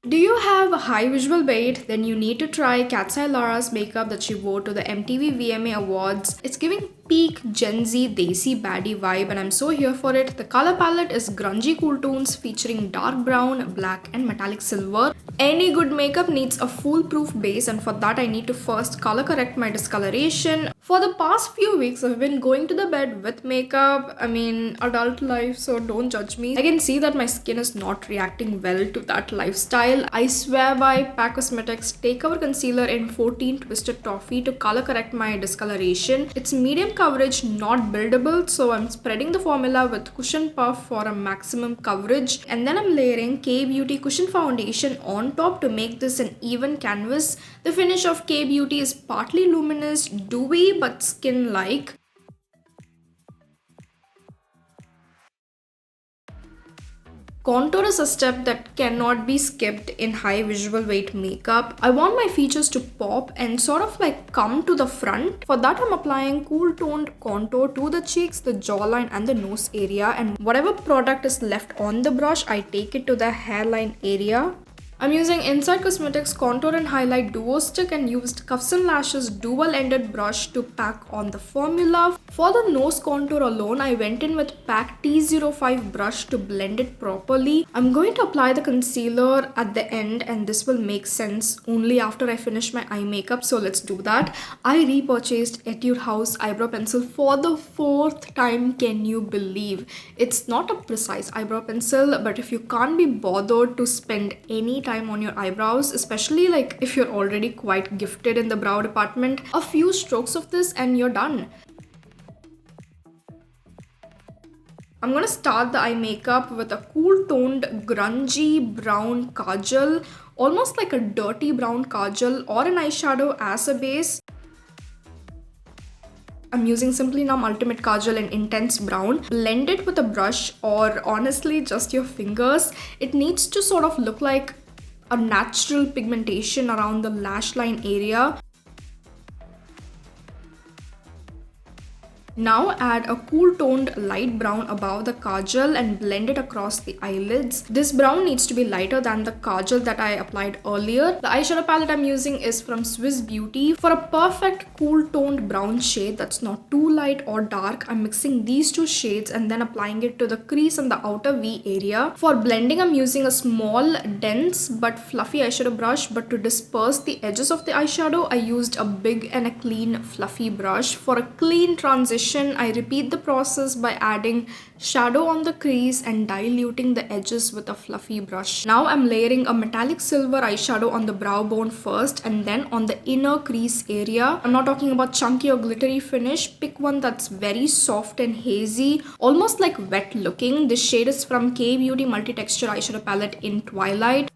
Do you have a high visual weight? Then you need to try KATSEYE Lara's makeup that she wore to the MTV VMA Awards. It's giving peak Gen Z Desi Baddie vibe and I'm so here for it. The color palette is grungy cool tones featuring dark brown, black and metallic silver. Any good makeup needs a foolproof base and for that I need to first color correct my discoloration. For the past few weeks I've been going to the bed with makeup. I mean adult life, so don't judge me. I can see that my skin is not reacting well to that lifestyle. I swear by PAC Cosmetics Take Cover Concealer in 14 Twisted Toffee to color correct my discoloration. It's medium coverage, not buildable, so I'm spreading the formula with Cushion Puff for a maximum coverage and then I'm layering K-Beauty Cushion Foundation on top to make this an even canvas. The finish of K-Beauty is partly luminous, dewy but skin-like. Contour is a step that cannot be skipped in high visual weight makeup. I want my features to pop and sort of like come to the front. For that I'm applying cool toned contour to the cheeks, the jawline and the nose area, and whatever product is left on the brush I take it to the hairline area. I'm using Inside Cosmetics Contour and Highlight Duo Stick and used Cuffs and Lashes dual-ended brush to pack on the formula. For the nose contour alone, I went in with PAC T05 brush to blend it properly. I'm going to apply the concealer at the end and this will make sense only after I finish my eye makeup, so let's do that. I repurchased Etude House eyebrow pencil for the 4th time, can you believe? It's not a precise eyebrow pencil, but if you can't be bothered to spend any time on your eyebrows, especially like if you're already quite gifted in the brow department, a few strokes of this and you're done. I'm gonna start the eye makeup with a cool toned grungy brown kajal, almost like a dirty brown kajal or an eyeshadow as a base. I'm using Simply Numb Ultimate Kajal in Intense Brown. Blend it with a brush or honestly just your fingers. It needs to sort of look like a natural pigmentation around the lash line area. Now add a cool toned light brown above the kajal and blend it across the eyelids. This brown needs to be lighter than the kajal that I applied earlier. The eyeshadow palette I'm using is from Swiss Beauty. For a perfect cool toned brown shade that's not too light or dark, I'm mixing these two shades and then applying it to the crease and the outer V area. For blending, I'm using a small, dense but fluffy eyeshadow brush, but to disperse the edges of the eyeshadow, I used a big and a clean fluffy brush. For a clean transition, I repeat the process by adding shadow on the crease and diluting the edges with a fluffy brush. Now I'm layering a metallic silver eyeshadow on the brow bone first and then on the inner crease area. I'm not talking about chunky or glittery finish. Pick one that's very soft and hazy, almost like wet looking. This shade is from K-Beauty Multi-Texture Eyeshadow Palette in Twilight.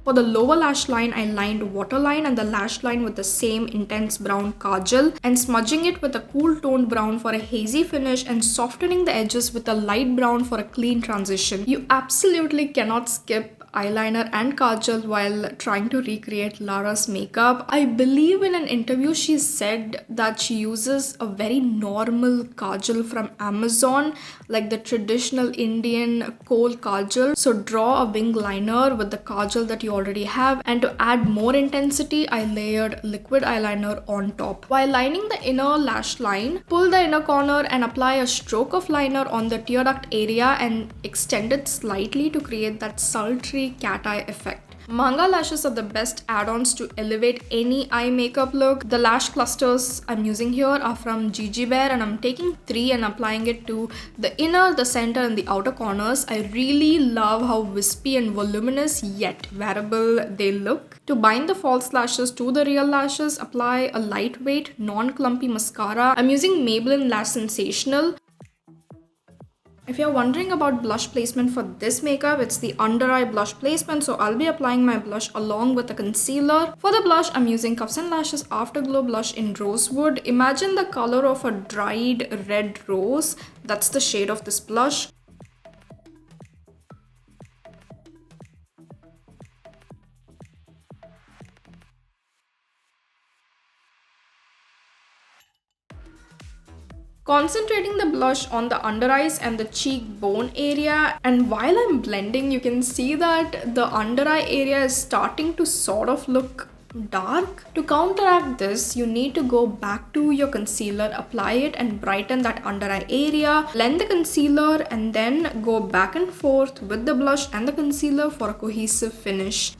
For the lower lash line, I lined waterline and the lash line with the same intense brown kajal and smudging it with a cool toned brown for a hazy finish and softening the edges with a light brown for a clean transition. You absolutely cannot skip eyeliner and kajal while trying to recreate Lara's makeup. I believe in an interview she said that she uses a very normal kajal from Amazon, like the traditional Indian kohl kajal. So draw a wing liner with the kajal that you already have, and to add more intensity, I layered liquid eyeliner on top. While lining the inner lash line, pull the inner corner and apply a stroke of liner on the tear duct area and extend it slightly to create that sultry cat eye effect. Manga lashes are the best add-ons to elevate any eye makeup look. The lash clusters I'm using here are from Gigi Bear and I'm taking 3 and applying it to the inner, the center and the outer corners. I really love how wispy and voluminous yet wearable they look. To bind the false lashes to the real lashes, apply a lightweight, non-clumpy mascara. I'm using Maybelline Lash Sensational. If you're wondering about blush placement for this makeup, it's the under eye blush placement, so I'll be applying my blush along with the concealer. For the blush, I'm using Cuffs and Lashes Afterglow blush in Rosewood. Imagine the color of a dried red rose. That's the shade of this blush. Concentrating the blush on the under eyes and the cheekbone area, and while I'm blending you can see that the under eye area is starting to sort of look dark. To counteract this, you need to go back to your concealer, apply it and brighten that under eye area, blend the concealer and then go back and forth with the blush and the concealer for a cohesive finish.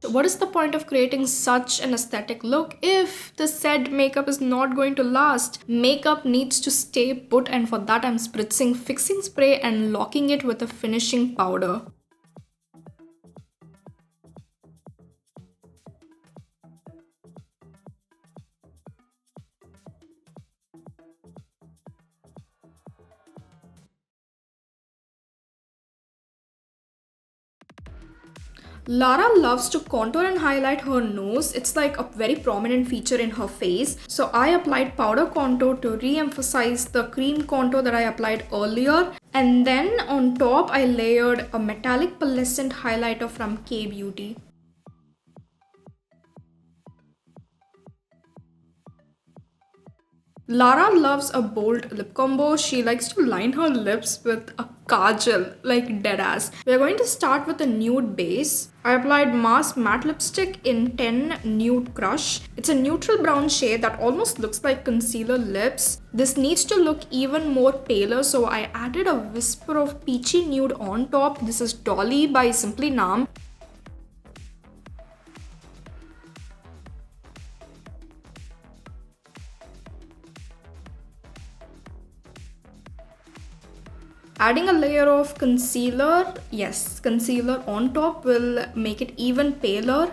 What is the point of creating such an aesthetic look if the said makeup is not going to last? Makeup needs to stay put, and for that I'm spritzing fixing spray and locking it with a finishing powder. Lara loves to contour and highlight her nose. It's like a very prominent feature in her face. So I applied powder contour to re-emphasize the cream contour that I applied earlier. And then on top I layered a metallic pearlescent highlighter from K-Beauty. Lara loves a bold lip combo. She likes to line her lips with a Kajal, like deadass. We're going to start with a nude base. I applied Mars matte lipstick in 10 Nude Crush. It's a neutral brown shade that almost looks like concealer lips. This needs to look even more paler, so I added a whisper of peachy nude on top. This is Dolly by Simply Nam. Adding a layer of concealer, yes, concealer on top will make it even paler.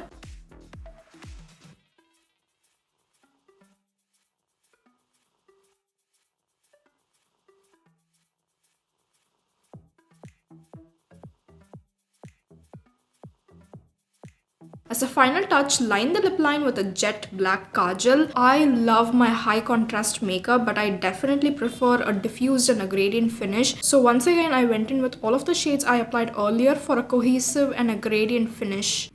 As a final touch, line the lip line with a jet black kajal. I love my high contrast makeup, but I definitely prefer a diffused and a gradient finish. So once again, I went in with all of the shades I applied earlier for a cohesive and a gradient finish.